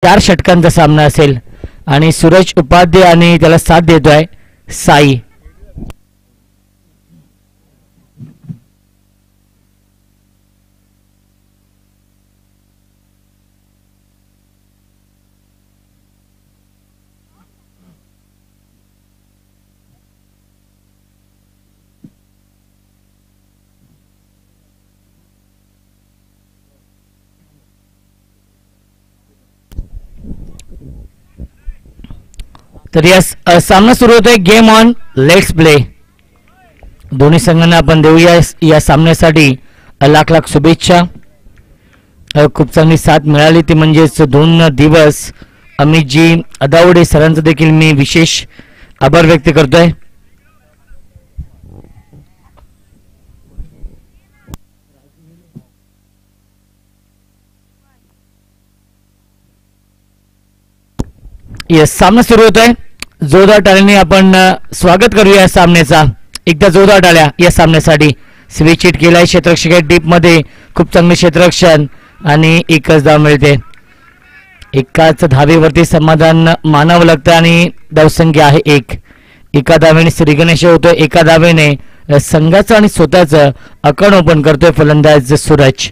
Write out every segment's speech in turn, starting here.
4 षटकांचा सामना असेल आणि सूरज उपाध्याय आणि त्याला साथ देतोय साई. तर या सामना सुरू होतोय. Game on, let's play. दोन्ही संघांना आपण देऊया या सामन्यासाठी लाख लाख शुभेच्छा. खूप चांगली साथ मिळाली ती म्हणजेच 2 दिवस अमितजी अदावडे सरांचं देखील मी विशेष आभार व्यक्त करतोय. सामना सुरू होतोय. जोरदार टाळ्यांनी आपण स्वागत करूया या सामन्याचा. एकदा जोरदार टाळ्या या सामन्यासाठी. स्विच हिट केलाय क्षेत्ररक्षक डीप मध्ये. खूप चांगले क्षेत्ररक्षण आणि एकच धाव मिळते. एकाच धावेवरती समाधान मानावं लागतं आणि धावसंख्या आहे 1. एका धावेने श्रीगणेश होतोय. एका धावेने संघाचं आणि स्वतःचं अकाउंट ओपन करतोय फलंदाज सूरज.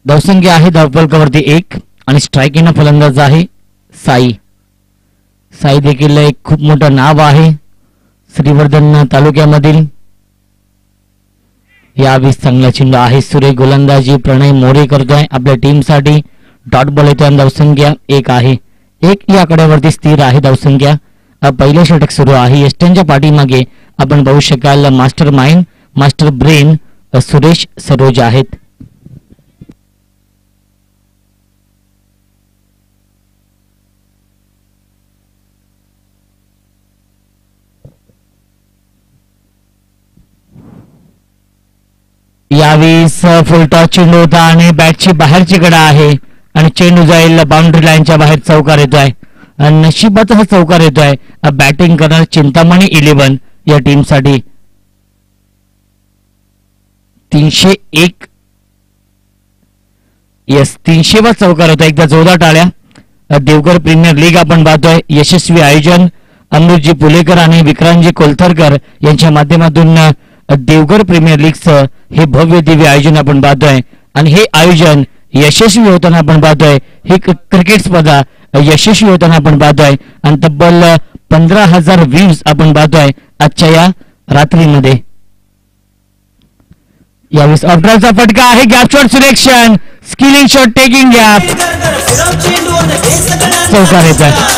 धावसंख्या आहे धावफलकावरती 1 आणि स्ट्रायकिंग फलंदाज आहे साई. साई देखील एक खूप मोठं नाव आहे श्रीवर्धन तालुक्यामधील. यावेळी चांगला चेंडू आहे. सुरेख गोलंदाजी प्रणय मोरे करतोय आपल्या टीमसाठी. डॉट बॉल येतोय. धावसंख्या 1 आहे. 1 या आकड्यावरती स्थिर आहे धावसंख्या. पहिलं षटक सुरू आहे. यष्टनच्या पाठीमागे आपण पाहू शकाल master mind, master brain Suresh Saroj आहेत. यावेळेस फुलटॉस चेंडू होता आणि बॅटची बाहेरची कडा आहे आणि चेंडू जाईल बाउंड्री लाईनच्या बाहेर. चौकार येतोय. नशिबाचा हा चौकार येतोय. बॅटिंग करणार चिंतामणी 11 या टीमसाठी. 301 यस 300 वा चौकार होता. एकदा जोरदार टाळ्या. देवघर प्रीमियर लीग आपण पाहतोय. यशस्वी आयोजन अमृतजी पुलेकर आणि विक्रांतजी कोलथरकर यांच्या माध्यमातून देवघर प्रीमियर लीगचं हे भव्य दिव्य आयोजन आपण पाहतोय आणि हे आयोजन यशस्वी होताना आपण पाहतोय. ही क्रिकेट स्पर्धा यशस्वी होताना आपण पाहतोय आणि तब्बल 15,000 व्ह्यूज आपण पाहतोय आजच्या या रात्रीमध्ये. यावेळेस ऑफड्राईव्हचा फटका आहे. Gap shot selection, skilling shot, taking gap, चौकार येत आहे.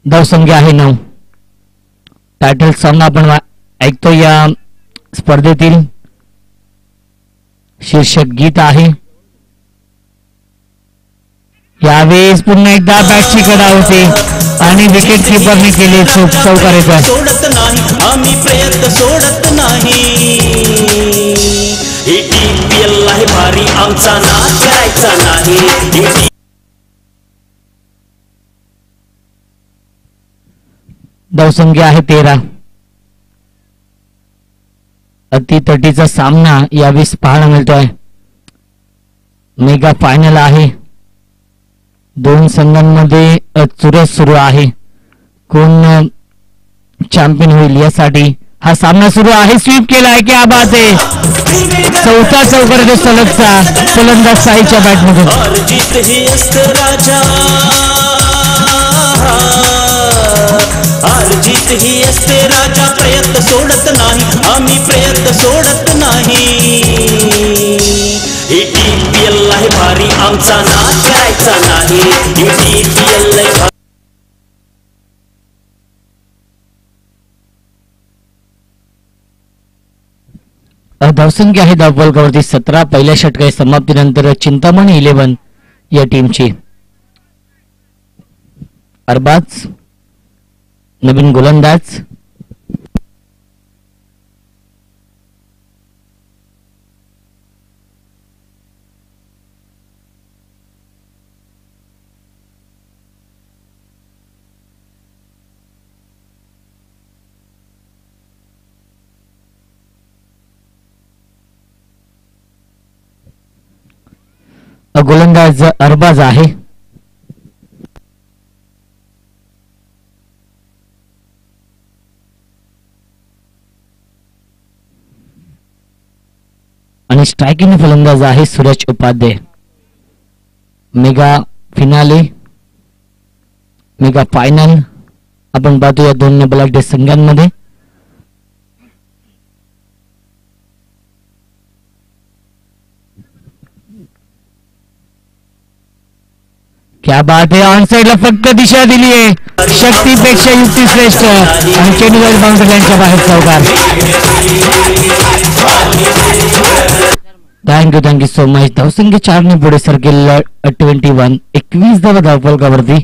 धावसंख्या आहे 9. टायटल सॉन्ग आपण ऐकतो या स्पर्धेतील. शीर्षक गीत आहे. यावेळेस पुन्हा एकदा बॅटची कडा होते आणि विकेट किपरने केले चौकार येत आहे. आम्ही प्रयत्न सोडत नाही. भारी आमचा नाच करायचा नाही. धावसंख्या आहे 13. अतितटीचा सामना यावेळेस पाहायला मिळतोय. मेगा फायनल आहे. 2 संघांमध्ये चुरस सुरू आहे. कोण चॅम्पियन होईल यासाठी हा सामना सुरू आहे. स्वीप केला आहे. क्या बात आहे. 4था चौकार येतो सलगचा फलंदाज साईच्या बॅटमधून. जीत ही असते राजा. प्रयत्न सोडत नाही. आम्ही प्रयत्न सोडत नाही. TPL आहे भारी आमचा नाच करायचा नाही. TPL आहे. धावसंख्या आहे धावफलकावरती 17. पहिल्या षटकाच्या समाप्तीनंतर चिंतामणी 11 या टीमची. अरबाज नवीन गोलंदाज गोलंदाज अरबाज आहे. आणि स्ट्रायकिंग फलंदाज आहे Suraj Upadhyay. Mega finale, mega final आपण पाहतो या दोन बलाढ्य संघांमध्ये. क्या बात है, ऑन साइडला फक्त दिशा दिली आहे. शक्तीपेक्षा युक्ती श्रेष्ठ आणि चेंडू बाउंड्रीच्या बाहेर चौकार. Thank you so much. धावसंख्या 4 ने पुढे सरकेल 21. 21 धावा धावफलकावरती.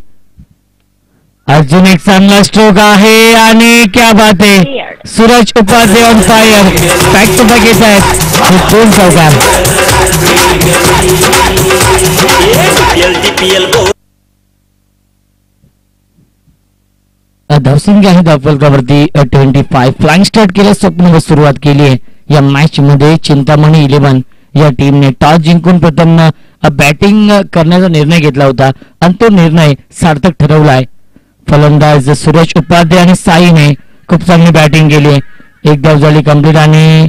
अजून एक चांगला स्ट्रोक आहे आणि क्या बात आहे, Suraj Upadhyay on fire. Back to back येत आहेत 2 चौकार. धावसंख्या आहे धावफलकावरती 25. फ्लाइंग स्टार्ट केलं, स्वप्न सुरुवात केली आहे या मॅच मध्ये. चिंतामणी 11 या टीमने टॉस जिंकून प्रथम बॅटिंग करण्याचा निर्णय घेतला होता आणि तो निर्णय सार्थक ठरवलाय. फलंदाज सूरज उपाध्याय आणि साईने खूप चांगली बॅटिंग केली. एक धाव झाली कंप्लीट आणि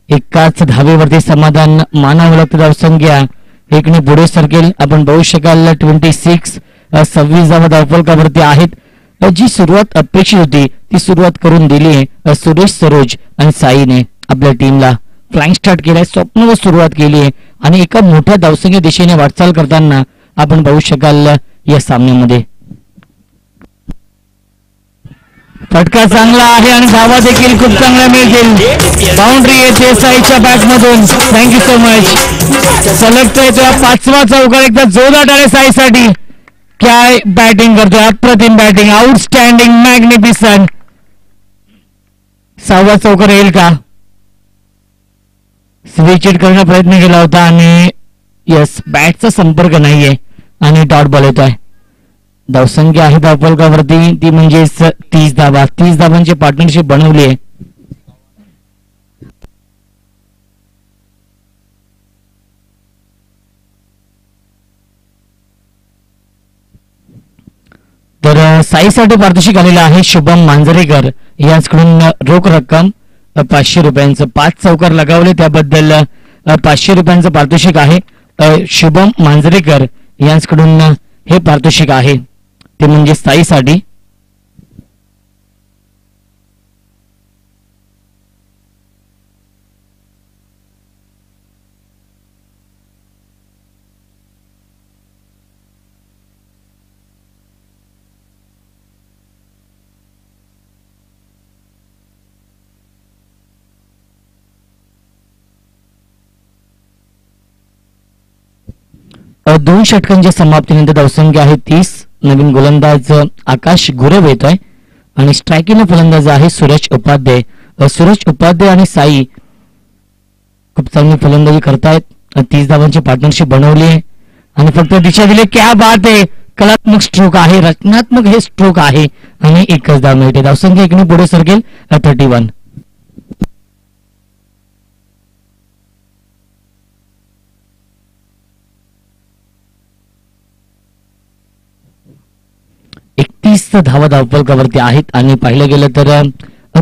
एकाच धावेवरती समाधान मानावं लागतं. धावसंख्या 1 ने पुढे सरकेल. आपण बघू शकाल 26 धावा धावफलकावरती आहेत. जी सुरुवात अपेक्षित होती ती सुरुवात करून दिली आहे सुरेश सरोज आणि साईने. आपल्या टीमला फ्लाइंग स्टार्ट केलाय, स्वप्न सुरुवात केली आहे आणि एका मोठ्या धावसंख्या दिशेने वाटचाल करताना आपण बघू शकाल या सामन्यामध्ये. फटका चांगला आहे आणि धावा देखील खूप चांगल्या मिळतील. बाउंड्री येते साईच्या बॅट मधून. Thank you so much. सलग येतो 5वा चौकार. एकदा जोरदार आहे साईसाठी. काय बॅटिंग करतोय, अप्रतिम बॅटिंग, आउटस्टँडिंग, मॅग्निफिसंट. 6वा चौकार येईल का? स्विच हिट करण्याचा प्रयत्न केला होता आणि यस, बॅटचा संपर्क नाहीये आणि डॉट बॉल येतोय. धावसंख्या आहे धावफलकावरती ती म्हणजेच 30 धावा. 30 धावांची पार्टनरशिप बनवली आहे. तर साईसाठी पारितोषिक आलेलं आहे शुभम मांजरेकर यांच्याकडून रोख रक्कम 500 रुपयांचं. 5 चौकार लगावले त्याबद्दल 500 रुपयांचं पारितोषिक आहे. शुभम मांजरेकर यांच्याकडून हे पारितोषिक आहे ते म्हणजे साईसाठी. दोन षटकांच्या समाप्तीनंतर धावसंख्या आहे 30. नवीन गोलंदाज आकाश गुरव येतोय आणि स्ट्रायकिंग फलंदाज आहे सूरज उपाध्याय. सूरज उपाध्याय आणि साई खूप चांगली फलंदाजी करतायत. 30 धावांची पार्टनरशिप बनवली आहे आणि फक्त दिशा दिली. क्या बात आहे, कलात्मक स्ट्रोक आहे, रचनात्मक हे स्ट्रोक आहे आणि एकच धाव मिळते. धावसंख्या 1 ने पुढे सरकेल 31. धावा धावफलकावरती आहेत आणि पाहिलं गेलं तर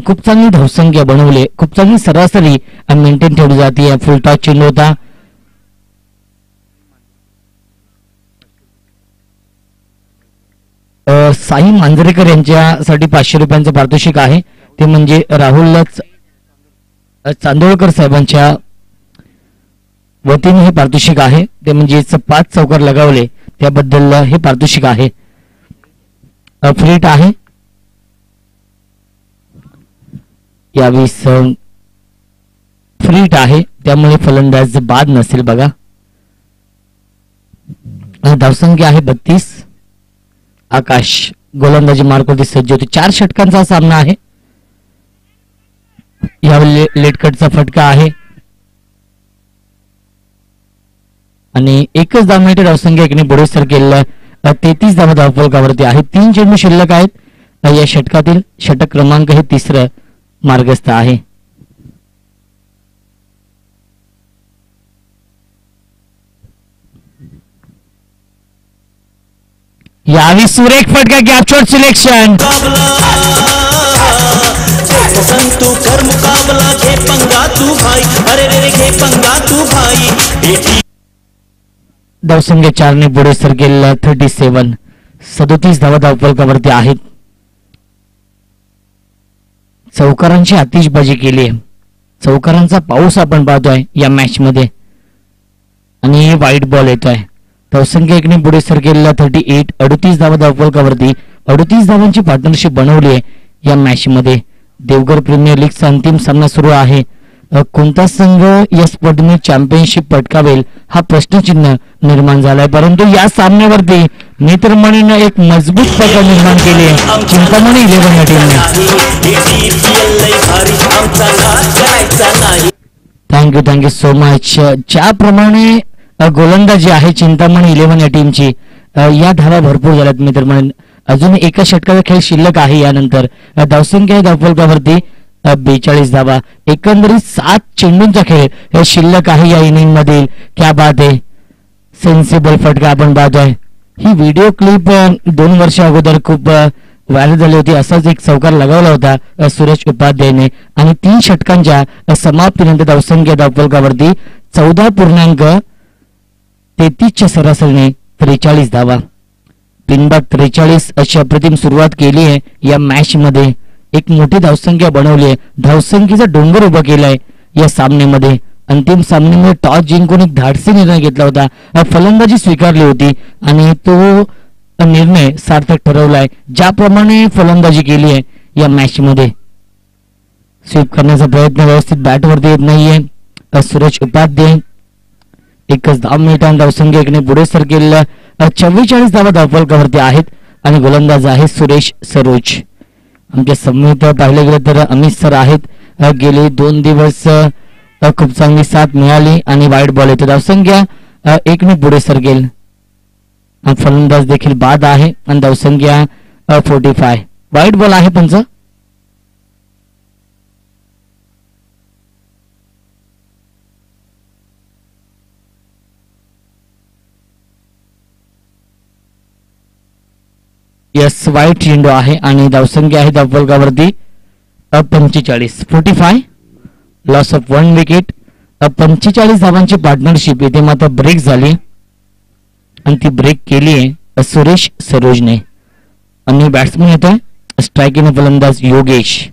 खूप चांगली धावसंख्या बनवली, खूप चांगली सरासरी मेंटेन ठेवली जाते. फुल टॉस चेंडू होता. साई मांजरेकर यांच्यासाठी 500 रुपयांचं पारितोषिक आहे ते म्हणजे राहुल चांदोळकर साहेबांच्या वतीने हे पारितोषिक आहे ते म्हणजे 5 चौकार लगावले त्याबद्दल हे पारितोषिक आहे. फ्रीट आहे यावेळेस, फ्रीट आहे त्यामुळे फलंदाज बाद नसेल बघा. धावसंख्या आहे 32. आकाश गोलंदाजी मार्कवरती सज्ज होते. 4 षटकांचा सामना आहे. यावेळी लेटकटचा फटका आहे आणि एकच धाव मिळते. धावसंख्या 1 ने पुढे सरकेल 33 धावा धावफलकावरती आहे. 3 चेंडू शिल्लक आहेत. या षटकातील षटक क्रमांक हे 3रं मार्गस्थ आहे. यावी सुरेख फटका गॅप शॉट सिलेक्शन. संतू कर मुकाबला घे पंगा तू भाई अरे रे घे पंगा तू भाई. धावसंख्या 4 ने पुढे सरकेल 37. 37 धावा धावफलकावरती आहेत. चौकारांची आतिषबाजी केली आहे. चौकारांचा पाऊस आपण पाहतोय या मॅच मध्ये आणि वाईट बॉल येतोय. धावसंख्या 1 ने पुढे सरकेल 38. 38 धावा धावफलकावरती 38 धावांची पार्टनरशिप बनवली आहे या मॅच मध्ये. देवघर प्रीमियर लीगचा अंतिम सामना सुरू आहे. कोणता संघ या स्पर्धेने चॅम्पियनशिप पटकावेल हा प्रश्नचिन्ह निर्माण झालाय. परंतु या सामन्यावरती नेत्रमणीनं एक मजबूत पकड निर्माण केली आहे चिंतामणी 11 या टीमने. Thank you so much. ज्याप्रमाणे गोलंदाजी आहे चिंतामणी 11 या टीमची, या धावा भरपूर झाल्यात मित्रमंडळी. अजून एका षटकाचा खेळ शिल्लक आहे. यानंतर धावसंख्या धावफलकावरती 42 धावा. एकंदरीत 7 चेंडूंचा खेळ शिल्लक आहे या इनिंग मधील. क्या बात आहे. सेन्सिबल फटका आपण पाहतोय. ही व्हिडिओ क्लिप 2 वर्षा अगोदर खूप व्हायरल झाली होती. असाच एक चौकार लगावला होता सुरेश उपाध्यायने आणि 3 षटकांच्या समाप्तीनंतर धावसंख्या धावफलकावरती 14.33च्या सरासरीने 43 धावा. बिनबाद 43 अशी अप्रतिम सुरुवात केली आहे या मॅच मध्ये. एक मोठी धावसंख्या बनवली आहे. धावसंख्येचा डोंगर उभा केलाय या सामन्यामध्ये. अंतिम सामन्यामध्ये टॉस जिंकून एक धाडसी निर्णय घेतला होता. फलंदाजी स्वीकारली होती आणि तो निर्णय सार्थक ठरवलाय. ज्याप्रमाणे फलंदाजी केली आहे या मॅच मध्ये. स्वीप करण्याचा प्रयत्न व्यवस्थित बॅटवरती येत नाहीये सुरेश उपाध्याय. एकच धाव मिळताना धावसंख्या 1 ने पुढे सरकेल 44 धावा धावफलकावरती आहेत आणि गोलंदाज आहे सुरेश सरोज. आमच्या समोर पाहिलं गेलं तर अमित सर आहेत. गेले 2 दिवस खूप चांगली साथ मिळाली आणि वाईट बॉल येतो. धावसंख्या 1 ने पुढे सरकेल. फलंदाज देखील बाद आहे आणि धावसंख्या 45. वाईट बॉल आहे पंच. यस वाईट चेंडू आहे आणि धावसंख्या आहे धावफलकावरती 45. Loss of 1 wicket. 45 धावांची पार्टनरशिप इथे मात्र ब्रेक झाली आणि ती ब्रेक केली आहे सुरेश सरोजने. अन्य बॅट्समन येतोय स्ट्रायकिंग फलंदाज योगेश.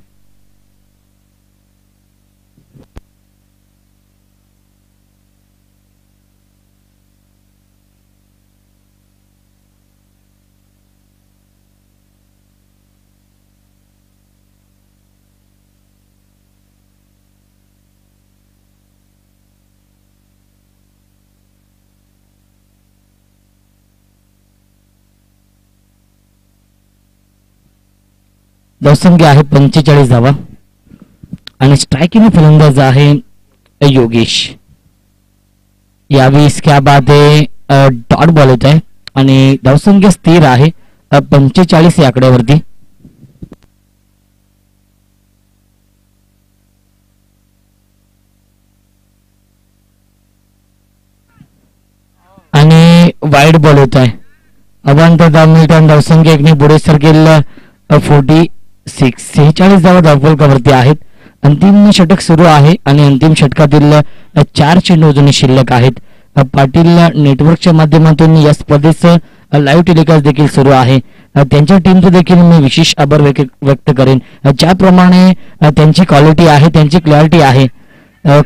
धावसंख्या आहे 45 धावा आणि स्ट्रायकिंग फलंदाज आहे योगेश. यावेळी क्या बात आहे. डॉट बॉल येत आहे आणि धावसंख्या स्थिर आहे 45 या आकड्यावरती. आणि वाईड बॉल येत आहे. अवांतर धाव मिळताना धावसंख्या 1 ने पुढे सरकेल 46 धावा धावफलकावरती आहेत. अंतिम षटक सुरू आहे आणि अंतिम षटकातील 4 चेंडू अजून शिल्लक आहेत. पाटील नेटवर्कच्या माध्यमातून या स्पर्धेचं लाईव्ह टेलिकास्ट देखील सुरू आहे. त्यांच्या टीमचं देखील मी विशेष आभार व्यक्त करेन. ज्याप्रमाणे त्यांची क्वालिटी आहे, त्यांची क्लॅरिटी आहे,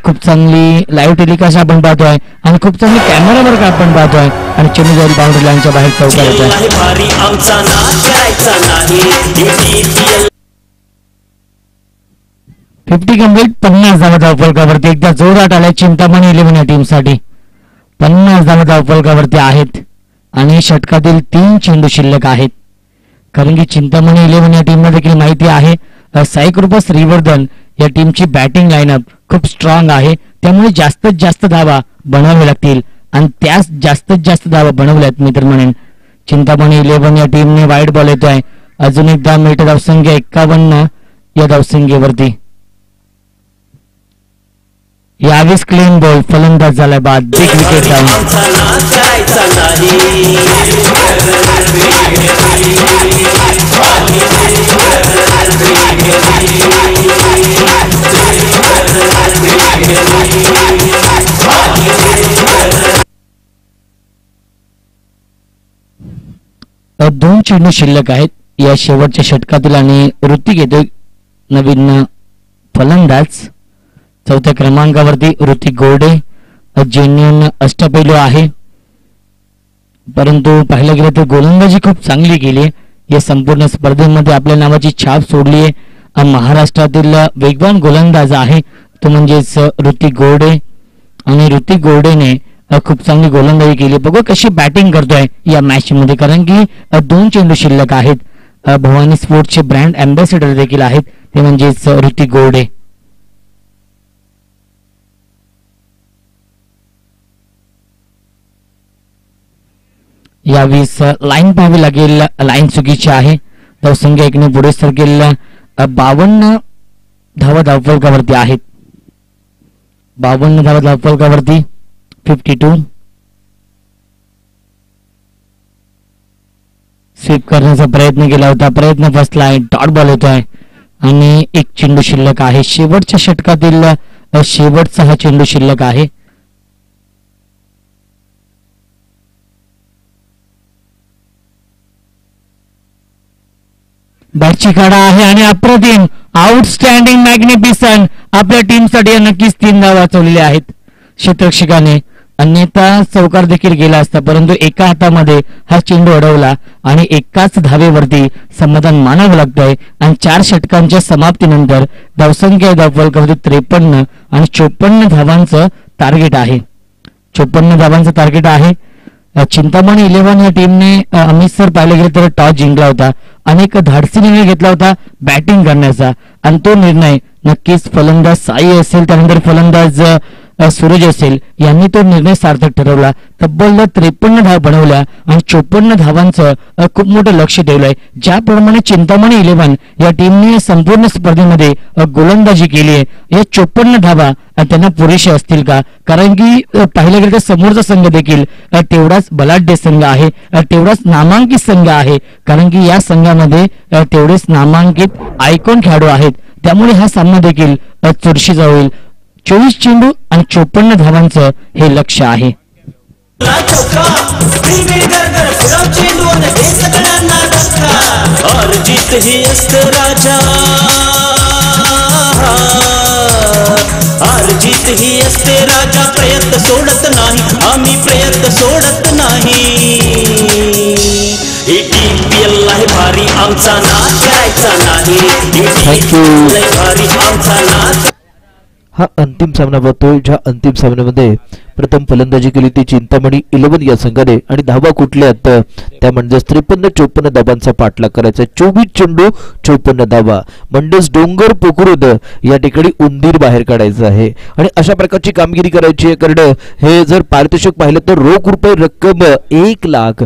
खूप चांगली लाईव्ह टेलिकास्ट आपण पाहतोय आणि खूप चांगली कॅमेरा वर्क आपण पाहतोय आणि चेन्नई जाईल बाउंड्री लाईनच्या बाहेर चौकार येतोय. 50 कंप्लीट. 50 धावा धावफलकावरती. एकदा जोरात आलाय चिंतामणी 11 या टीम साठी. 50 धावा धावफलकावरती आहेत आणि षटकातील 3 चेंडू शिल्लक आहेत. कारण की चिंतामणी 11 या टीमला देखील माहिती आहे साई कृपा श्रीवर्धन या टीमची बॅटिंग लाईनअप खूप स्ट्रॉंग आहे. त्यामुळे जास्तीत जास्त धावा बनवावे लागतील आणि त्यास जास्तीत जास्त धावा बनवल्यात मित्रमंडळी. चिंतामणी 11 या टीमने वाईड बॉल येतोय. अजून एकदा मिळते धावसंख्या 51 या धावसंख्येवरती. यावेळेस क्लीन बॉल. फलंदाज झालाय बाद. Big wicket down. करायचा नाही. दोन चेंडू शिल्लक आहेत या शेवटच्या षटकातील आणि ऋतिक येतोय नवीन फलंदाज. चौथ्या क्रमांकावरती ऋतिक गोरडे जेन्युन अष्टपैलू आहे, परंतु पाहायला गेलं तर गोलंदाजी खूप चांगली केली आहे. या संपूर्ण स्पर्धेमध्ये आपल्या नावाची छाप सोडली आहे. महाराष्ट्रातील वेगवान गोलंदाज आहे तो म्हणजेच ऋतिक गोरडे आणि ऋतिक गोरडेने खूप चांगली गोलंदाजी केली. बघू कशी बॅटिंग करतोय या मॅच मध्ये, कारण की दोन चेंडू शिल्लक आहेत. भवानी स्पोर्ट्सचे ब्रँड अँबॅसेडर देखील आहेत ते म्हणजेच ऋतिक गोरडे. यावेळेस लाईन पाहावी लागेल, लाईन चुकीची आहे. धावसंख्या एकने पुढे सरकेल 52 धावा धावफलकावरती आहेत. 52 धावा धावफलकावरती 52. स्वीप करण्याचा प्रयत्न केला होता, प्रयत्न फसलाय, डॉट बॉल होतोय आणि एक चेंडू शिल्लक आहे. शेवटच्या षटकातील शेवटचा हा चेंडू शिल्लक आहे. बॅटची काढा आहे आणि अप्रतिम, आउटस्टँडिंग, मॅग्निफिसंट. आपल्या टीमसाठी नक्कीच 3 धावा वाचवलेल्या आहेत क्षेत्ररक्षकाने, अन्यथा चौकार देखील गेला असता, परंतु एका हातामध्ये हा चेंडू अडवला आणि एकाच धावेवरती समाधान मानावं लागतंय. आणि 4 षटकांच्या समाप्तीनंतर धावसंख्या धावफलकावरती 53 आणि 54 धावांचं टार्गेट आहे. 54 धावांचं टार्गेट आहे. चिंतामणी 11 या टीमने अमित सर पाहिलं गेलं तर टॉस जिंकला होता. अनेक धाडसी निर्णय घेतला होता बॅटिंग करण्याचा आणि तो निर्णय नक्कीच फलंदाज साई असेल, त्यानंतर फलंदाज सूरज असेल यांनी तो निर्णय सार्थक ठरवला. तब्बल 53 धावा बनवल्या आणि 54 धावांचं खूप मोठं लक्ष ठेवलंय. ज्याप्रमाणे चिंतामणी 11 या टीमने संपूर्ण स्पर्धेमध्ये गोलंदाजी केली आहे, या 54 धावा त्यांना पुरेशा असतील का? कारण की पाहिलं गेलं तर समोरचा संघ देखील तेवढाच बलाढ्य संघ आहे, तेवढाच नामांकित संघ आहे, कारण की या संघामध्ये तेवढेच नामांकित आयकॉन खेळाडू आहेत. त्यामुळे हा सामना देखील चुरशीचा होईल. 24 चेंडू आणि 54 धावांचं हे लक्ष आहे. और जीत ही असते राजा, हार जीत ही असते राजा. प्रयत्न सोडत नाही आम्ही, प्रयत्न सोडत नाही. ही टीम आहे भारी, आमचा नाच करायचा नाही. ही टीम भारी, आमचा नाच. हा अंतिम सामना बघतोय, ज्या अंतिम सामन्यामध्ये प्रथम फलंदाजी केली ती चिंतामणी 11 या संघाने आणि धावा कुठल्यात त्या म्हणजेच 53-54 धावांचा पाठलाग करायचा. 24 चेंडू 54 धावा म्हणजेच डोंगर पोखरून या ठिकाणी उंदीर बाहेर काढायचं आहे आणि अशा प्रकारची कामगिरी करायची आहे. कारण हे जर पारितोषिक पाहिलं तर रोख रुपये रक्कम 1 लाख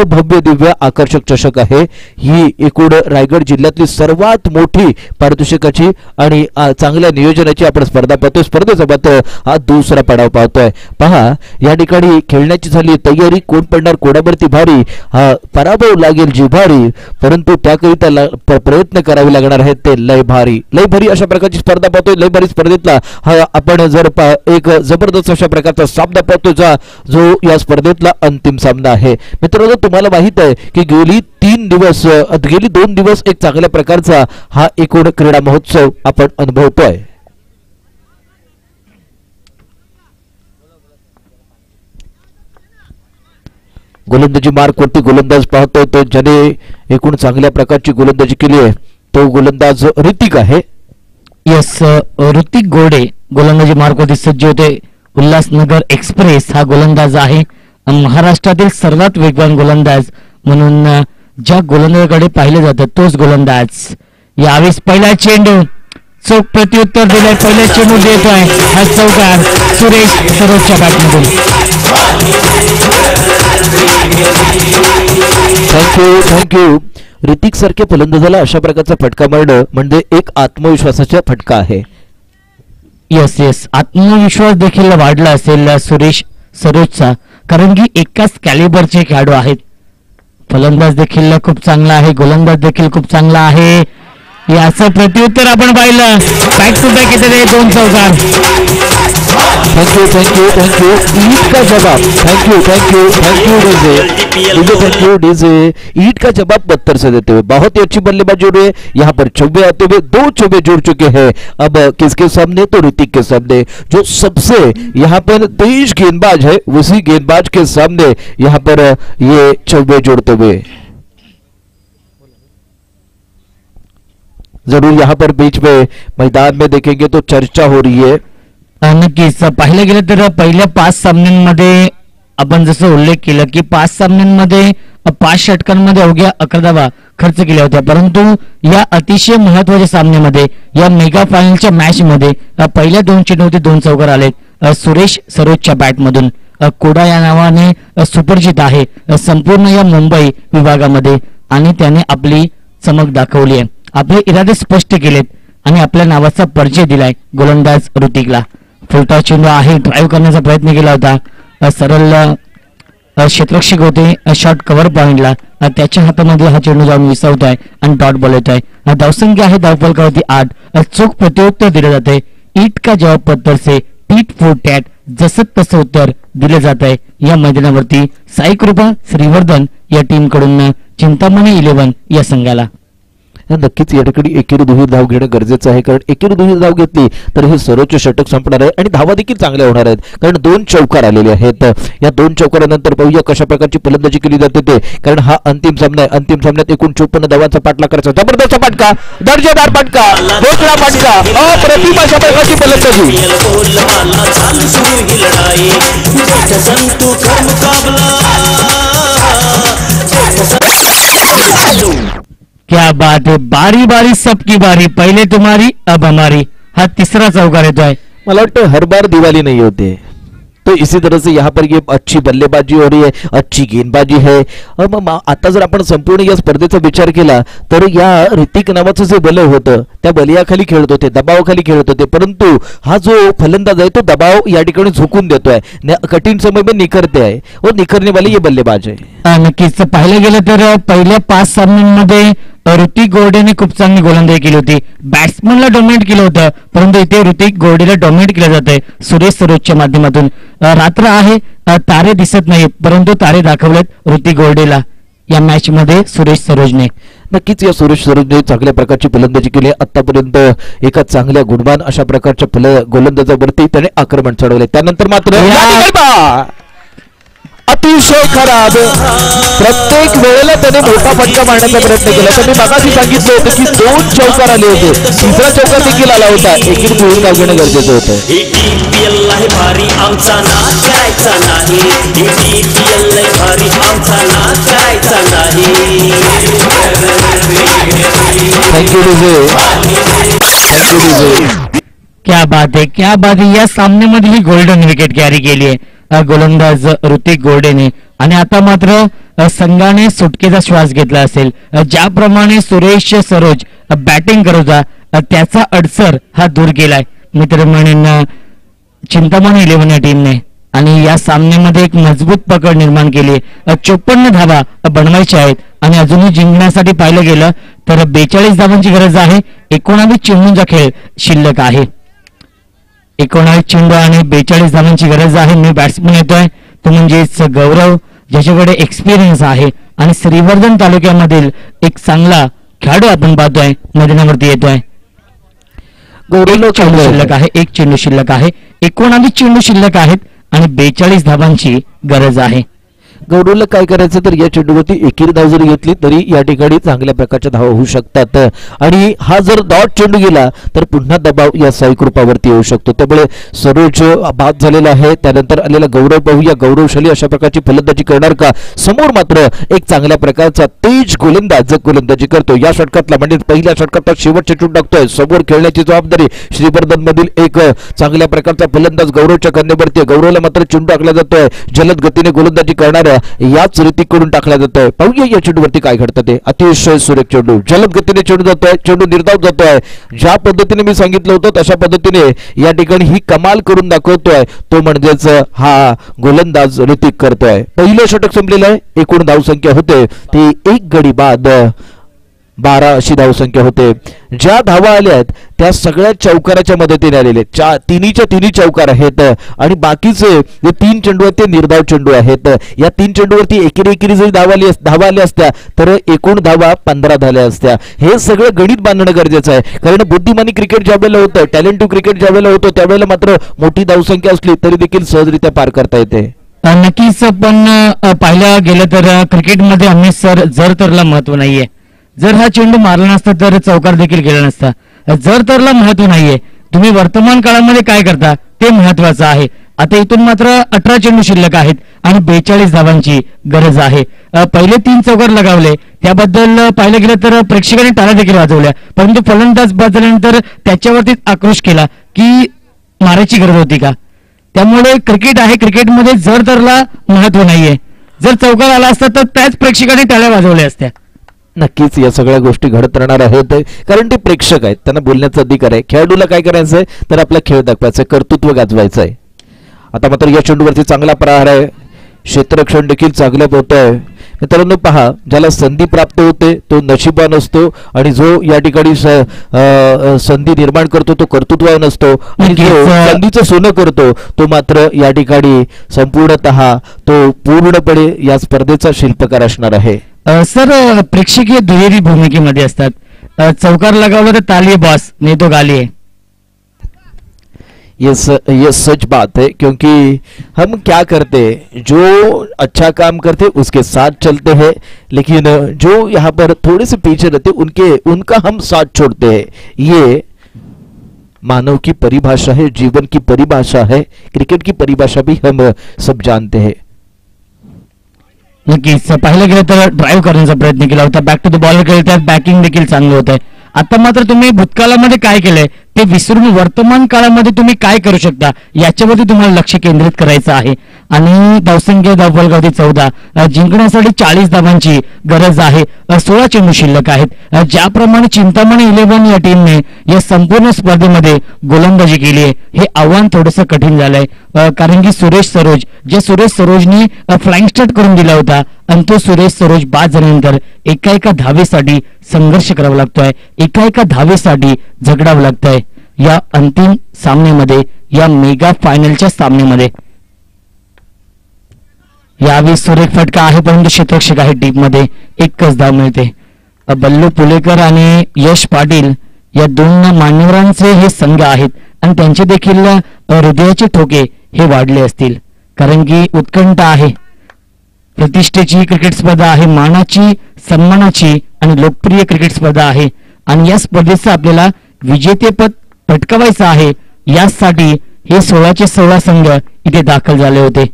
भव्य दिव्य आकर्षक चषक आहे. ही एकूण रायगड जिल्ह्यातली सर्वात मोठी पारितोषिकाची आणि चांगल्या नियोजनाची आपण स्पर्धा पाहतोय. स्पर्धेसोबत हा दुसरा पडाव पाहतोय. पहा या ठिकाणी खेळण्याची झाली तयारी, कोण पडणार कोणावरती भारी, हा पराभव लागेल जिव्हारी, परंतु त्याकरिता प्रयत्न करावे लागणार आहेत ते लय भारी. लय भारी अशा प्रकारची स्पर्धा पाहतोय. लय भारी स्पर्धेतला हा आपण जर एक जबरदस्त अशा प्रकारचा सामना पाहतोय जो या स्पर्धेतला अंतिम सामना आहे. मित्रांनो, तुम्हाला माहित आहे की गेली 2 दिवस एक चांगल्या प्रकारचा हा एकूण क्रीडा महोत्सव आपण अनुभवतोय. गोलंदाजी मार्क वरती गोलंदाज पाहतोय तो ज्याने एकूण चांगल्या प्रकारची गोलंदाजी केली आहे तो गोलंदाज ऋतिक आहे. यस, ऋतिक गोरडे गोलंदाजी मार्क वरती सज्ज होते. उल्हासनगर एक्सप्रेस हा गोलंदाज आहे. महाराष्ट्रातील सर्वात वेगवान गोलंदाज म्हणून ज्या गोलंदाजाकडे पाहिले जातं तोच गोलंदाज. यावेळेस पहिला चेंडू चौक प्रत्युत्तर दिलंय. पहिला चेंडू देतोय हा चौकार सुरेश सरोजच्या बॅटमधून. थँक्यू. ऋतिक सारख्या फलंदाजाला अशा प्रकारचा फटका मारणं म्हणजे एक आत्मविश्वासाचा फटका आहे. यस, आत्मविश्वास देखील वाढला असेल सुरेश सरोजचा, कारण की एकाच कॅलिबरचे खेळाडू आहेत. फलंदाज देखील खूप चांगला आहे, गोलंदाज देखील खूप चांगला आहे. याचं प्रत्युत्तर आपण पाहिलं. बॅक टू बॅक येते 2 चौकार. थैंक यू ईट का जवाब. Thank you DJ. ईट का जवाब 72 से देते हुए बहुत ही अच्छी बल्लेबाजी हो रही है. यहाँ पर चौबे आते हुए 2 चौबे जुड़ चुके हैं. अब किसके सामने? तो ऋतिक के सामने, जो सबसे यहाँ पर तेज गेंदबाज है. उसी गेंदबाज के सामने यहाँ पर ये चौबे जोड़ते हुए जरूर यहाँ पर बीच में मैदान में देखेंगे तो चर्चा हो रही है. नक्कीच पाहिलं गेलं तर पहिल्या 5 सामन्यांमध्ये आपण जसं उल्लेख केलं की 5 सामन्यांमध्ये 5 षटकांमध्ये अवघ्या 11 धावा खर्च केल्या होत्या. परंतु या अतिशय महत्वाच्या सामन्यामध्ये, या मेगा फायनलच्या मॅच मध्ये पहिल्या 2 चेंडूवरती 2 चौकार आलेत. सुरेश सरोजच्या बॅटमधून. कोडा या नावाने सुपरिचित आहे संपूर्ण या मुंबई विभागामध्ये आणि त्याने आपली चमक दाखवली आहे. आपले इरादे स्पष्ट केलेत आणि आपल्या नावाचा परिचय दिलाय गोलंदाज ऋतिकला. फुलटॉस चेंडू आहे, ड्राईव्ह करण्याचा प्रयत्न केला होता. सरळ क्षेत्ररक्षक होते शॉर्ट कव्हर पॉइंटला, त्याच्या हातामध्ये हा चेंडू जाऊन विसावतोय आणि डॉट बॉल येतोय. धावसंख्या आहे धावफलकावरती 8. चोख प्रत्युत्तर दिले जाते. ईट का जवाब पत्तर से टीट फॉर टॅट, जसं तसं उत्तर दिले जात आहे. या मैदानावरती साई कृपा श्रीवर्धन या टीम कडून चिंतामणी 11 या संघाला. नक्कीच या ठिकाणी एकेरी दुहेरी धाव घेणं गरजेचं आहे, कारण एकेरी दुहेरी धाव घेतली तर हे सर्वोच्च षटक संपणार आहे आणि धावा देखील चांगल्या होणार आहेत, कारण 2 चौकार आलेले आहेत. या 2 चौकारानंतर पाहूया कशा प्रकारची फलंदाजी केली जाते ते, कारण हा अंतिम सामना आहे. अंतिम सामन्यात एकूण 54 धावांचा पाठलाग करायचा. जबरदस्त फटका, दर्जेदार फटका, मोकळा फटका, अप्रतिम अशा प्रकारची फलंदाजी. क्या बात है, बारी बारी सबकी बारी, पहले तुम्हारी अब हमारी. हा 3रा चौकार येतोय. मला वाटतं हर बार दिवाली नहीं होते, तो इसी तरह से यहाँ पर ये अच्छी बल्लेबाजी हो रही है, अच्छी गेंदबाजी है. मग आता जर आपण संपूर्ण या स्पर्धेचा विचार केला तर या ऋतिक नावाचं जे बल होतं त्या बलियाखाली खेळत होते, दबावाखाली खेळत होते, परंतु हा जो फलंदाज आहे तो दबाव या ठिकाणी झोकून देतोय. कठीण समय में निखरते आहे और निखरने वाले ये बल्लेबाज आहे. नक्कीच पाहिलं गेलं तर पहिल्या 5 सामन्यांमध्ये ऋतिक गोर्डेने खूप चांगली गोलंदाजी केली होती. बॅट्समनला डॉमिनेट केलं होतं, परंतु इथे ऋतिक गोर्डेला डॉमिनेट केलं जात आहे सुरेश सरोजच्या माध्यमातून. रात्र आहे, तारे दिसत नाहीत, परंतु तारे दाखवलेत ऋतिक गोर्डेला या मॅच मध्ये सुरेश सरोजने. नक्कीच या सुरेश सरोजने चांगल्या प्रकारची फलंदाजी केली. आतापर्यंत एका चांगल्या गुणवान अशा प्रकारच्या गोलंदाजावरती त्याने आक्रमण चढवले. त्यानंतर मात्र अतिशय खराब, प्रत्येक वेळेला त्याने मोठा फटका मारण्याचा प्रयत्न केला. तर मी मगाशी सांगितलं होतं की 2 चौकार आले होते, 3रा चौकार देखील आला होता. एकेरी दुहेरी धाव घेणं गरजेचं होतं. Thank you DJ. क्या बात है, क्या बात है. या सामन्यामध्ये ही गोल्डन विकेट कॅरी केली आहे गोलंदाज ऋतिक गोर्डेने. आणि आता मात्र संघाने सुटकेचा श्वास घेतला असेल. ज्याप्रमाणे सुरेश सरोज बॅटिंग करत होता त्याचा अडसर हा दूर केलाय मित्रमंडळींना चिंतामणी 11 या टीमने. आणि या सामन्यामध्ये एक मजबूत पकड निर्माण केली. 54 धावा बनवायच्या आहेत आणि अजूनही जिंकण्यासाठी पाहिलं गेलं तर 42 धावांची गरज आहे. 19 चेंडूंचा खेळ शिल्लक आहे. 19 चेंडू आणि 42 धावांची गरज आहे. मी बॅट्समन येतोय तो म्हणजेच गौरव, ज्याच्याकडे एक्सपिरियन्स आहे आणि श्रीवर्धन तालुक्यामधील एक चांगला खेळाडू आपण पाहतोय मैदानावरती येतोय. गौरव चेंडू शिल्लक आहे, 1 चेंडू शिल्लक आहे, 19 चेंडू शिल्लक आहेत आणि 42 धावांची गरज आहे. गौरवला काय करायचं तर या चेंडूवरती एकेरी धाव जरी घेतली तरी या ठिकाणी चांगल्या प्रकारच्या धावा होऊ शकतात. आणि हा जर डॉट चेंडू गेला तर पुन्हा दबाव या साई कृपावरती येऊ शकतो. त्यामुळे सरोज बाद झालेला आहे. त्यानंतर आलेला गौरव पाहूया, गौरवशाली अशा प्रकारची फलंदाजी करणार का. समोर मात्र एक चांगल्या प्रकारचा तेज गोलंदाज गोलंदाजी करतो. या षटकातला म्हणजे पहिल्या षटकातला शेवटचे चेंडू टाकतोय. समोर खेळण्याची जबाबदारी श्रीवर्धन मधील एक चांगल्या प्रकारचा फलंदाज गौरवच्या कन्नेवरती. गौरवला मात्र चेंडू टाकला जातोय. जलद गतीने गोलंदाजी करणार याच ऋतिककडून टाकला जातोय. पाहूया या चेंडूवरती काय घडतं ते. अतिशय सुरेख चेंडू, जलद गतीने चेंडू जातोय, चेंडू निर्धाव जातोय. ज्या पद्धतीने मी सांगितलं होतं तशा पद्धतीने या ठिकाणी ही कमाल करून दाखवतोय तो म्हणजेच हा गोलंदाज ऋतिक करतोय. पहिलं षटक संपलेलं आहे. एकूण धावसंख्या होते ती 1 गडी बाद 12 अशी धावसंख्या होते. ज्या धावा आल्यात त्या सगळ्या चौकाराच्या मदतीने आलेले. तिन्ही चौकार आहेत आणि बाकीचे जे 3 चेंडू आहेत ते निर्धाव चेंडू आहेत. या 3 चेंडूवरती एकेरी जरी धावा आल्या असत्या तर एकूण धावा 15 झाल्या असत्या. हे सगळं गणित बांधणं गरजेचं आहे, कारण बुद्धिमानी क्रिकेट ज्या वेळेला होतं, टॅलेंटिव्ह क्रिकेट ज्या वेळेला होतं त्यावेळेला मात्र मोठी धावसंख्या असली तरी देखील सहजरित्या पार करता येते. नक्कीच. पण पाहिलं गेलं तर क्रिकेटमध्ये हमेश सर जर तरला महत्व नाहीये. जर हा चेंडू मारला नसता तर चौकार देखील गेला नसता. जर तरला महत्व नाहीये, तुम्ही वर्तमान काळामध्ये काय करता ते महत्वाचं आहे. आता इथून मात्र 18 चेंडू शिल्लक आहेत आणि 42 धावांची गरज आहे. पहिले 3 चौकार लगावले त्याबद्दल पाहिलं गेलं तर प्रेक्षकांनी टाळ्या देखील वाजवल्या, परंतु फलंदाज बाद झाल्यानंतर त्याच्यावरती आक्रोश केला की मारायची गरज होती का. त्यामुळे क्रिकेट आहे, क्रिकेटमध्ये जर तरला महत्व नाहीये. जर चौकार आला असता तर त्याच प्रेक्षकांनी टाळ्या वाजवल्या असत्या. नक्कीच या सगळ्या गोष्टी घडत राहणार आहेत, कारण ते प्रेक्षक आहेत, त्यांना बोलण्याचा अधिकार आहे. खेळाडूला काय करायचं आहे तर आपला खेळ दाखवायचा आहे, कर्तृत्व गाजवायचं आहे. आता मात्र या चेंडूवरती चांगला प्रहार आहे, क्षेत्ररक्षण देखील चांगलं होत आहे. मित्रांनो पहा, ज्याला संधी प्राप्त होते तो नशिबान असतो आणि जो या ठिकाणी संधी निर्माण करतो तो कर्तृत्वान असतो आणि जो संधीचं सोनं करतो तो मात्र या ठिकाणी संपूर्णतः तो पूर्णपणे या स्पर्धेचा शिल्पकार असणार आहे. सर, प्रेक्षकीय दुहेरी भूमिकेमध्ये असतात. चौकार लगावला तर ताली बॉस, नहीं तो गाली है. ये सच बात है, क्योंकि हम क्या करते, जो अच्छा काम करते उसके साथ चलते हैं, लेकिन जो यहाँ पर थोड़े से पीछे रहते उनका हम साथ छोड़ते हैं. ये मानव की परिभाषा है, जीवन की परिभाषा है, क्रिकेट की परिभाषा भी हम सब जानते हैं. नक्कीच. पाहिलं गेलं तर ड्राईव्ह करण्याचा प्रयत्न केला होता, बॅक टू द बॉलर केलं, त्यात बॅकिंग देखील चांगलं होत आहे. आता मात्र तुम्ही भूतकाळामध्ये काय केलंय ते विसरून वर्तमान काळामध्ये तुम्ही काय करू शकता याच्यावरती तुम्हाला लक्ष केंद्रित करायचं आहे. आणि धावसंख्या धावफलकावरती 14, जिंकण्यासाठी 40 धावांची गरज आहे. 16 चेंडू शिल्लक आहेत. ज्याप्रमाणे चिंतामणी 11 या टीमने या संपूर्ण स्पर्धेमध्ये गोलंदाजी केली आहे, हे आव्हान थोडंसं कठीण झालंय, कारण की सुरेश सरोजने फ्लाइंग स्टार्ट करून दिला होता आणि तो सुरेश सरोज बाद झाल्यानंतर एका धावेसाठी संघर्ष करावा लागतोय, एका धावेसाठी झगडावं लागतंय या अंतिम सामन्यामध्ये, या मेगा फायनलच्या सामन्यामध्ये. यावेळी सुरेख फटका आहे, परंतु क्षेत्ररक्षक आहे टीममध्ये, एकच धाव मिळते. बल्लू पुलेकर आणि यश पाटील या 2 मान्यवरांचे हे संघ आहेत आणि त्यांचे देखील हृदयाचे ठोके हे वाढले असतील, कारण की उत्कंठा आहे. प्रतिष्ठेची क्रिकेट स्पर्धा आहे, मानाची, सन्मानाची आणि लोकप्रिय क्रिकेट स्पर्धा आहे आणि या स्पर्धेचं आपल्याला विजेतेपद पटकावायचं आहे. यासाठी हे 16चे 16 संघ इथे दाखल झाले होते.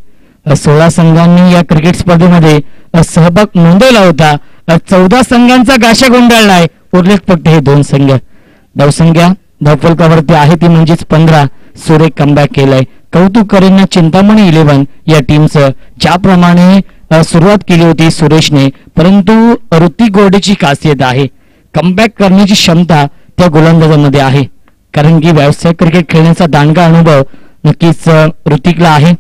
16 संघांनी या क्रिकेट स्पर्धेमध्ये सहभाग नोंदवला होता. 14 संघांचा गाशा गोंधळलाय, उरलेत फक्त हे 2 संघ. धावसंख्या धावफलकावरती आहे ती म्हणजेच 15. सुरेख कमबॅक केलाय. कौतुक करेन चिंतामणी 11 या टीमचं, ज्याप्रमाणे सुरुवात केली होती सुरेशने, परंतु ऋतिक गोर्डेची खासियत आहे, कमबॅक करण्याची क्षमता त्या गोलंदाजामध्ये आहे, कारण की व्यावसायिक क्रिकेट खेळण्याचा दांडगा अनुभव नक्कीच ऋतिकला आहे.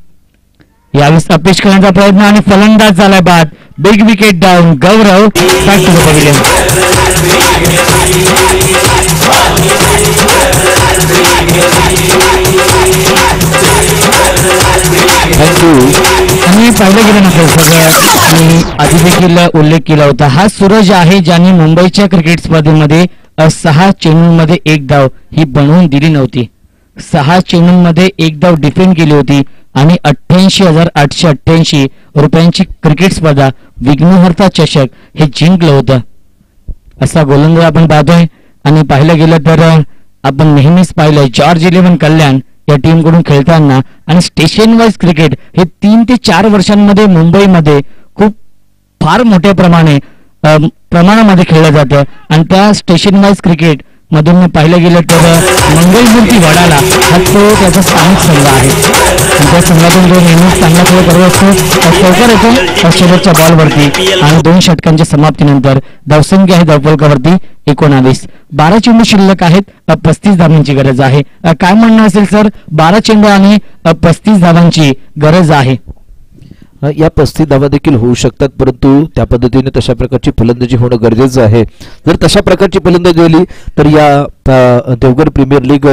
यावेळेस अपेश करण्याचा प्रयत्न आणि फलंदाज झालाय बाद. Big wicket down. Gaurav back to the pavilion. आणि पाहिलं गेलं नसेल सगळं, मी आधी देखील उल्लेख केला होता, हा सूरज आहे ज्याने मुंबईच्या क्रिकेट स्पर्धेमध्ये 6 चेंडूंमध्ये 1 धाव ही बनवून दिली नव्हती. 6 चेंडूंमध्ये 1 धाव डिफेंड केली होती आणि 88,888 रुपयांची क्रिकेट स्पर्धा विघ्नहर्ता चषक हे जिंकलं होतं. असा गोलंदाज आपण पाहतोय. आणि पाहिलं गेलं तर आपण नेहमीच पाहिलंय जॉर्ज 11 कल्याण या टीम कडून खेळताना, आणि स्टेशन वाईज क्रिकेट हे 3 ते 4 वर्षांमध्ये मुंबईमध्ये खूप फार मोठ्या प्रमाणामध्ये खेळलं जातं आणि त्या स्टेशन वाईज क्रिकेट मधून पाहिलं गेलं तर मंगलमूर्ती वडाला हा तो त्याचा स्थानिक संघ आहे आणि त्या संघातून जो नेहमीच चांगला खेळ करत असतो चौकार येतो शेवटच्या बॉलवरती आणि 2 षटकांच्या समाप्तीनंतर धावसंख्या आहे धावफलकावरती 19. 12 चेंडू शिल्लक आहेत 35 धावांची गरज आहे. काय म्हणणं असेल सर, 12 चेंडू आणि 35 धावांची गरज आहे. या 35 धावा देखील होऊ शकतात, परंतु त्या पद्धतीने तशा प्रकारची फलंदाजी होणं गरजेचं आहे. जर तशा प्रकारची फलंदाजी झाली तर या देवगड प्रीमियर लीग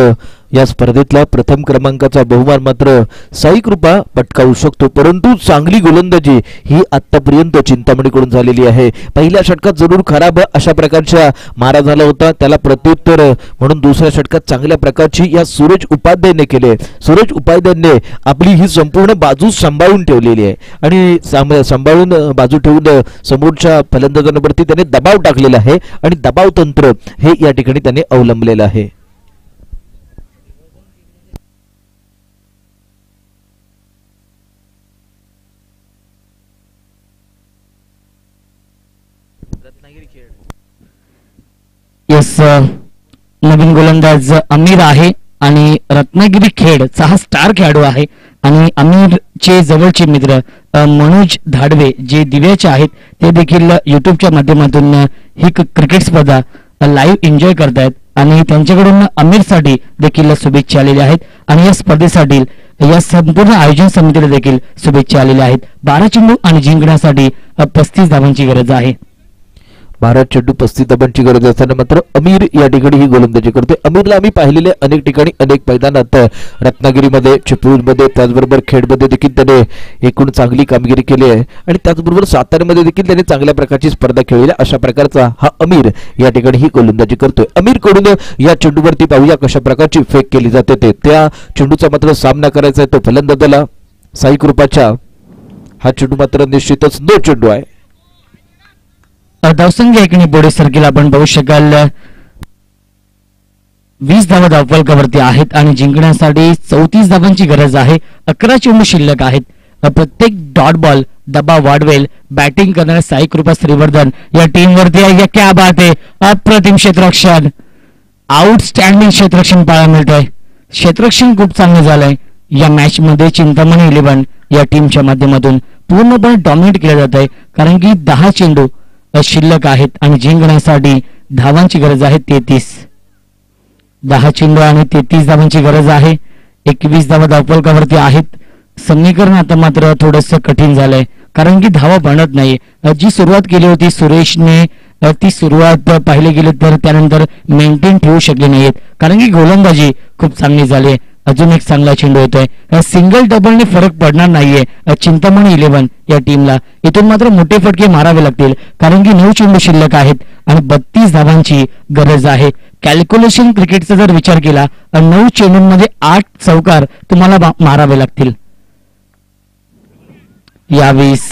या स्पर्धेतला प्रथम क्रमांकाचा बहुमान मात्र साई कृपा पटकावू शकतो. परंतु चांगली गोलंदाजी ही आतापर्यंत चिंतामणीकडून झालेली आहे. पहिल्या षटकात जरूर खराब अशा प्रकारच्या मारा झाला होता, त्याला प्रत्युत्तर म्हणून दुसऱ्या षटकात चांगल्या प्रकारची या सूरज उपाध्यायने केले. सूरज उपाध्यायने आपली ही संपूर्ण बाजू सांभाळून ठेवलेली आहे आणि सांभाळून बाजू ठेवून समोरच्या फलंदाजांवरती त्याने दबाव टाकलेला आहे आणि दबाव तंत्र हे या ठिकाणी त्याने अवलंबलेलं आहे. येस, नवीन गोलंदाज अमीर आहे आणि रत्नागिरी खेडचा हा स्टार खेळाडू आहे आणि अमीरचे जवळचे मित्र मनोज धाडवे जे दिव्याचे आहेत ते देखील युट्यूबच्या माध्यमातून ही क्रिकेट स्पर्धा लाईव्ह एन्जॉय करतायत आणि त्यांच्याकडून अमीरसाठी देखील शुभेच्छा आलेल्या आहेत आणि या स्पर्धेसाठी या संपूर्ण आयोजन समितीला देखील शुभेच्छा आलेल्या आहेत. 12 चेंडू आणि जिंकण्यासाठी 35 धावांची गरज आहे. 12 चेंडू 35 धावांची गरज असताना मात्र अमीर या ठिकाणी ही गोलंदाजी करते. अमीरला आम्ही पाहिलेले अनेक ठिकाणी अनेक मैदानात रत्नागिरीमध्ये, चिपळूणमध्ये, त्याचबरोबर खेडमध्ये देखील त्याने एकूण चांगली कामगिरी केली आहे आणि त्याचबरोबर साताऱ्यामध्ये देखील त्याने चांगल्या प्रकारची स्पर्धा खेळली. अशा प्रकारचा हा अमीर या ठिकाणी ही गोलंदाजी करतोय. अमीर कडून या चेंडूवरती पाहूया कशा प्रकारची फेक केली जाते ते. त्या चेंडूचा मात्र सामना करायचा आहे तो फलंदाजाला साई कृपाच्या. हा चेंडू मात्र निश्चितच नो चेंडू आहे. धावसंख्या एकने पुढे सरकीला आपण पाहू शकाल 20 धावा धावफलकावरती आहेत आणि जिंकण्यासाठी 34 धावांची गरज आहे. 11 चेंडू शिल्लक आहेत. प्रत्येक डॉट बॉल दबाव वाढवेल. बॅटिंग करणाऱ्या साई कृपा श्रीवर्धन या टीम वरती आहे. क्या बात आहे, अप्रतिम क्षेत्ररक्षण, आउटस्टँडिंग क्षेत्ररक्षण पाहायला मिळतंय. क्षेत्ररक्षण खूप चांगलं झालंय या मॅच मध्ये. चिंतामणी 11 या टीमच्या माध्यमातून पूर्णपणे डॉमिनेट केलं जात आहे कारण की 10 चेंडू शिल्लक आहेत आणि जिंकण्यासाठी धावांची गरज आहे 33. 10 चेंडू आणि 33 धावांची गरज आहे. 21 धावा धावफलकावरती आहेत. समीकरण आता मात्र थोडंसं कठीण झालंय कारण की धावा बनत नाही. जी सुरुवात केली होती सुरेशने ती सुरुवात पाहिले गेले तर त्यानंतर मेंटेन ठेवू शकले नाहीत कारण की गोलंदाजी खूप चांगली झाली. अजून एक चांगला चेंडू येतोय. सिंगल डबलने फरक पडणार नाहीये चिंतामणी 11 या टीमला. इथून मात्र मोठे फटके मारावे लागतील कारण की 9 चेंडू शिल्लक आहेत आणि 32 धावांची गरज आहे. कॅल्क्युलेशन क्रिकेटचा जर विचार केला 9 चेंडूंमध्ये 8 चौकार तुम्हाला मारावे लागतील. यावेळेस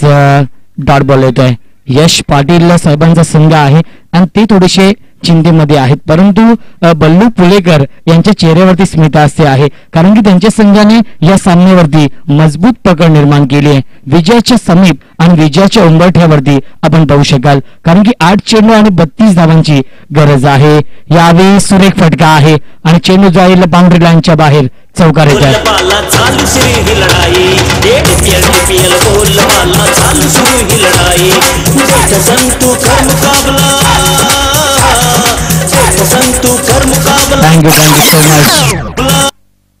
डॉट बॉल येतोय. यश पाटील साहेबांचा संघ आहे आणि ते थोडेसे चिंतेमध्ये आहेत परंतु बल्लू पुलेकर यांच्या चेहऱ्यावरती स्मितहास्य आहे कारण की त्यांच्या संघाने या सामन्यावरती मजबूत पकड निर्माण केली आहे. विजयाच्या समीप आणि विजयाच्या उंबरठ्यावरती आपण पाहू शकाल कारण की 8 चेंडू आणि 32 धावांची गरज आहे. यावेळी सुरेख फटका आहे आणि चेंडू जाईल बाउंड्री लाईनच्या बाहेर. चौकार येत आहे. Thank you so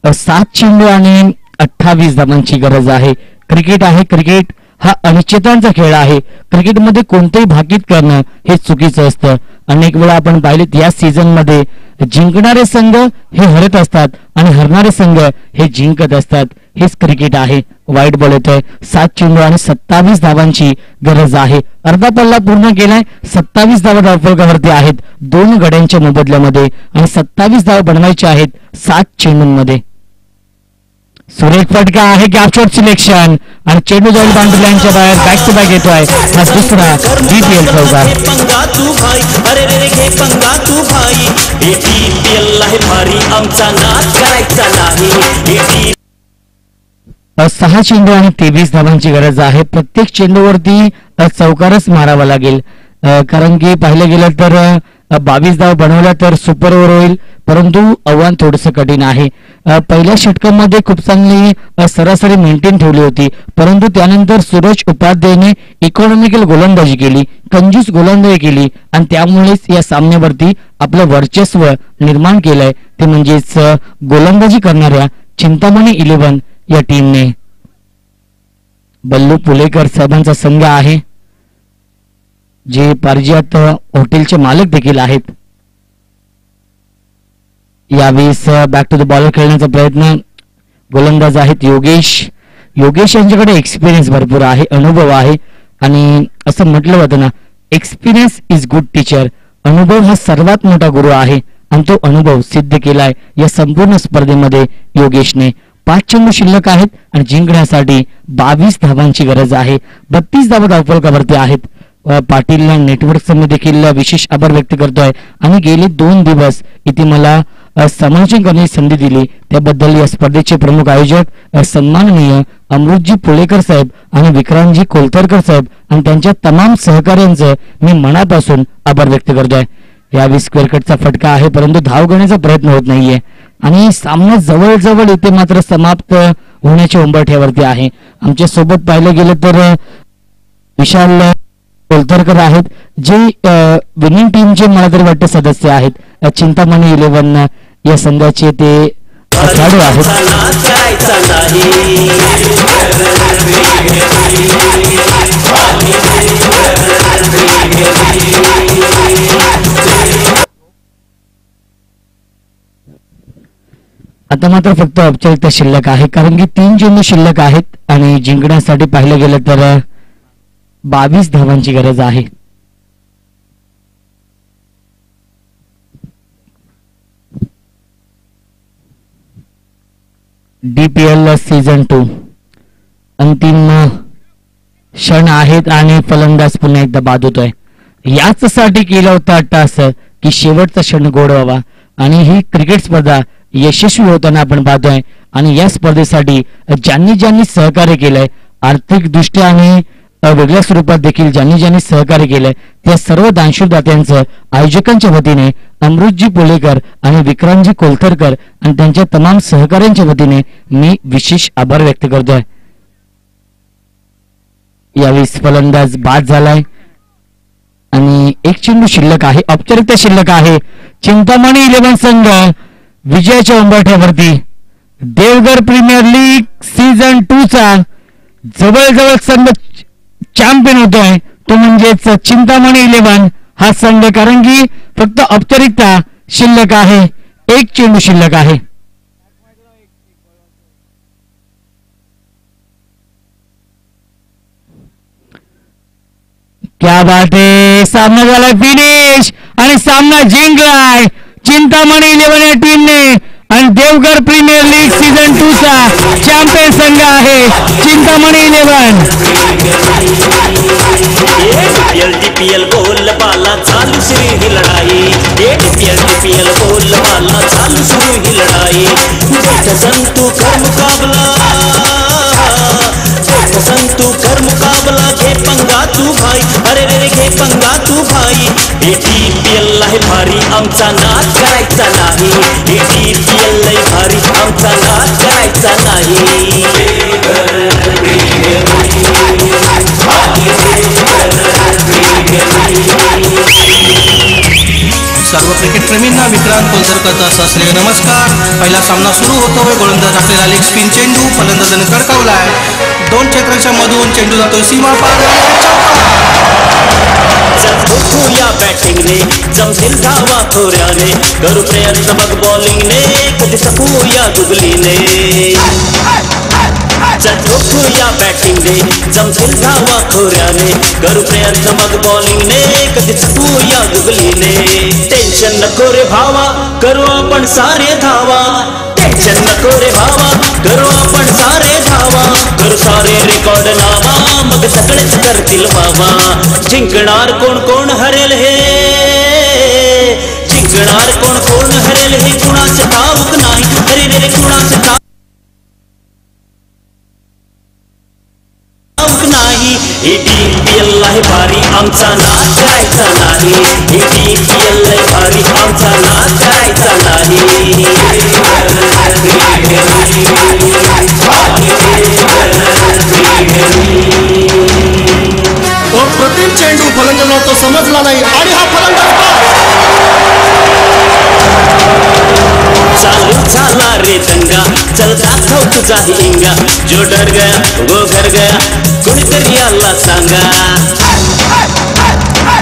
much. 7 चेंडू आणि 28 धावांची गरज आहे. क्रिकेट आहे. क्रिकेट हा अनिश्चितांचा खेळ आहे. क्रिकेटमध्ये कोणतेही भाकीत करणं हे चुकीचं असतं. अनेक वेळा आपण पाहिलेत या सीझन मध्ये जिंकणारे संघ हे हरत असतात आणि हरणारे संघ हे जिंकत असतात. हेच क्रिकेट आहे. वाईट बॉल येतोय. 7 चेंडू आणि 27 धावांची गरज आहे. अर्धा पल्ला पूर्ण केलाय. 27 धावा धावफलकावरती आहेत 2 गड्यांच्या मोबदल्यामध्ये आणि 27 धावा बनवायच्या आहेत 7 चेंडूंमध्ये. सुरेख फटका आहे. गॅप शॉट सिलेक्शन आणि चेंडू जाईल बाउंड्री लाईनच्या बाहेर. बॅक टू बॅक येतोय हा दुसरा DPL चौकार. सहा चेंडू आणि 23 धावांची गरज आहे. प्रत्येक चेंडूवरती चौकारच मारावा लागेल कारण की पाहिलं गेलं तर 22 धावा बनवल्या तर सुपर ओव्हर होईल, परंतु आव्हान थोडंसं कठीण आहे. पहिल्या षटकामध्ये खूप चांगली सरासरी मेंटेन ठेवली होती, परंतु त्यानंतर सूरज उपाध्यायने इकॉनॉमिकल गोलंदाजी केली, कंजूस गोलंदाजी केली आणि त्यामुळेच या सामन्यावरती आपलं वर्चस्व निर्माण केलंय, ते म्हणजेच गोलंदाजी करणाऱ्या चिंतामणी 11 या टीमने. बल्लू पुलेकर साहेबांचा संघ आहे, जे पारिजात हॉटेलचे मालक देखील आहेत. यावेळेस बॅक टू द बॉलर खेळण्याचा प्रयत्न. गोलंदाज आहेत योगेश यांच्याकडे एक्सपिरियन्स भरपूर आहे, अनुभव आहे आणि असं म्हटलं जातं ना, एक्सपिरियन्स इज गुड टीचर. अनुभव हा सर्वात मोठा गुरु आहे आणि तो अनुभव सिद्ध केलाय या संपूर्ण स्पर्धेमध्ये योगेशने. 5 चेंडू शिल्लक आहेत आणि जिंकण्यासाठी 22 धावांची गरज आहे. 32 धावा धावफलकावरती आहेत. पाटील नेटवर्क समोर देखील विशेष आभार व्यक्त करतोय आणि गेले 2 दिवस इथे मला समालोचन करण्याची संधी दिली, त्याबद्दल या स्पर्धेचे प्रमुख आयोजक सन्माननीय अमृतजी पुलेकर साहेब आणि विक्रांतजी कोलतरकर साहेब आणि त्यांच्या तमाम सहकार्यांचं मी मनापासून आभार व्यक्त करतोय. यावेळी स्क्वेअर कटचा फटका आहे, परंतु धाव घेण्याचा प्रयत्न होत नाहीये आणि सामना जवळजवळ इथे मात्र समाप्त होण्याच्या उंबरठ्यावरती आहे. आमच्या सोबत पाहिलं गेलं तर विशाल कोलतरकर आहेत, जे विनिंग टीमचे मला तरी वाटतं सदस्य आहेत. चिंतामणी 11 या संघाचे ते खेळाडू आहेत. आता मात्र फक्त औपचारिकता शिल्लक आहे, कारण की 3 चेंडू शिल्लक आहेत आणि जिंकण्यासाठी पाहिलं गेलं तर 22 धावांची गरज आहे. DPL सीझन 2 अंतिम क्षण आहेत आणि फलंदाज पुन्हा एकदा बाद होतोय. याच साठी केला होता टास की शेवटचा क्षण गोड व्हावा आणि ही क्रिकेट स्पर्धा यशस्वी होताना आपण पाहतोय. आणि या स्पर्धेसाठी ज्यांनी सहकार्य केलंय, आर्थिक दृष्ट्या आणि वेगळ्या स्वरूपात देखील ज्यांनी सहकार्य केलंय, त्या सर्व दानशूरदात्यांचं आयोजकांच्या वतीने अमृतजी पुलेकर आणि विक्रांतजी कोलतरकर आणि त्यांच्या तमाम सहकार्यांच्या वतीने मी विशेष आभार व्यक्त करतोय. यावेळी फलंदाज बाद झालाय आणि 1 चेंडू शिल्लक आहे, औपचारिकता शिल्लक आहे. चिंतामणी 11 संघ विजयाच्या उंबरठ्यावरती. देवगड प्रीमियर लीग सीझन 2 चा जवळजवळ संघ चॅम्पियन होतोय, तो म्हणजेच चिंतामणी 11 हा संघ, कारण की फक्त औपचारिकता शिल्लक आहे, 1 चेंडू शिल्लक आहे. क्या बात आहे, सामना झालाय फिनिश आणि सामना जिंकलाय चिंतामणी 11 या टीमने आणि देवगड प्रीमियर लीग सीझन 2 चा चॅम्पियन संघ आहे चिंतामणी 11. DPL बोल बाला चालू सुरू ही लढाई. DPL बोल बाला चालू सुरू ही लढाई. संतू कर मुकाबला, संतू कर मुकाबला, घे पंगा तू भाई, अरे रे घे पंगा तू भाई. DPL लय भारी, आमचा नाच करायचा नाही. DPL लय भारी, आमचा नाच करायचा नाही. सर्व क्रिकेट प्रेमींना विक्रांत कोलतरकरचा सहस्रेय नमस्कार. पहिला सामना सुरू होतोय. गोलंदाज आपल्याला लेग स्पिन चेंडू फलंदाजाने कडकावलाय. 2 क्षेत्रांच्या मधून चेंडू जातोय सीमा पार. या बॅटिंगने जमतील धावा खोऱ्याने, करू प्रयत्न मग बॉलिंगने, कधी सकू या गुगलीने. या बॅटिंगने जमतील धावा खोऱ्याने, करू प्रयत्न मग बॉलिंगने, कधी सकू या गुगलीने. टेन्शन नको रे भावा, करू आपण सारे धावा. टेन्शन नको रे भावा, करू आपण सारे धावा. करू सारे रेकॉर्ड लावा, मग सगळेच करतील बाबा. जिंकणार कोण कोण हरेल हे, जिंकणार कोण कोण हरेल हे कुणाचं ठाऊक नाही. अरे रे कुणाचं ठाऊक नाही. DPL लय भारी आमचा नाच करायचा नाही EPL लय भारी आमचा नाच करायचा नाही अप्रतिम चेंडू फलंदाजाला तो समजला नाही आणि हा फलंदाज चालू झाला रे दंगा चल दाखव तुझा हिंगा जो डर गया वो घर गया कुणीतरी आला सांगा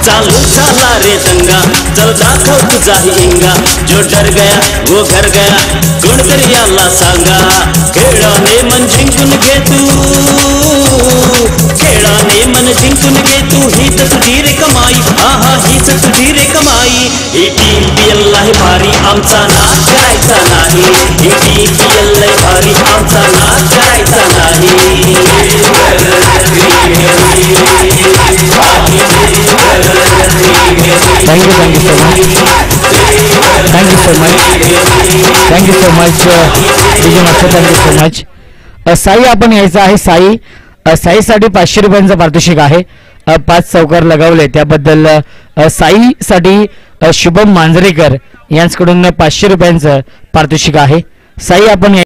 चालू झाला रे दंगा चल दाखव तुझा हिंगा जो डर गया वो घर गया कुणीतरी आला सांगा खेळाने मन जिंकून घे तू खेळाने मन जिंकून घे तू हीच तुझी रे कमाई हा हीच तुझी रे कमाई EPL लय भारी आमचा नाच करायचा नाही EPL लय भारी आमचा नाच करायचा नाही thank you so much Vijay master thank you so much Sai आपण यायचं आहे साईसाठी 500 रुपयांचं पारितोषिक आहे 5 चौकार लगावले त्याबद्दल साईसाठी शुभम मांजरेकर यांच्याकडून 500 रुपयांचं पारितोषिक आहे साई आपण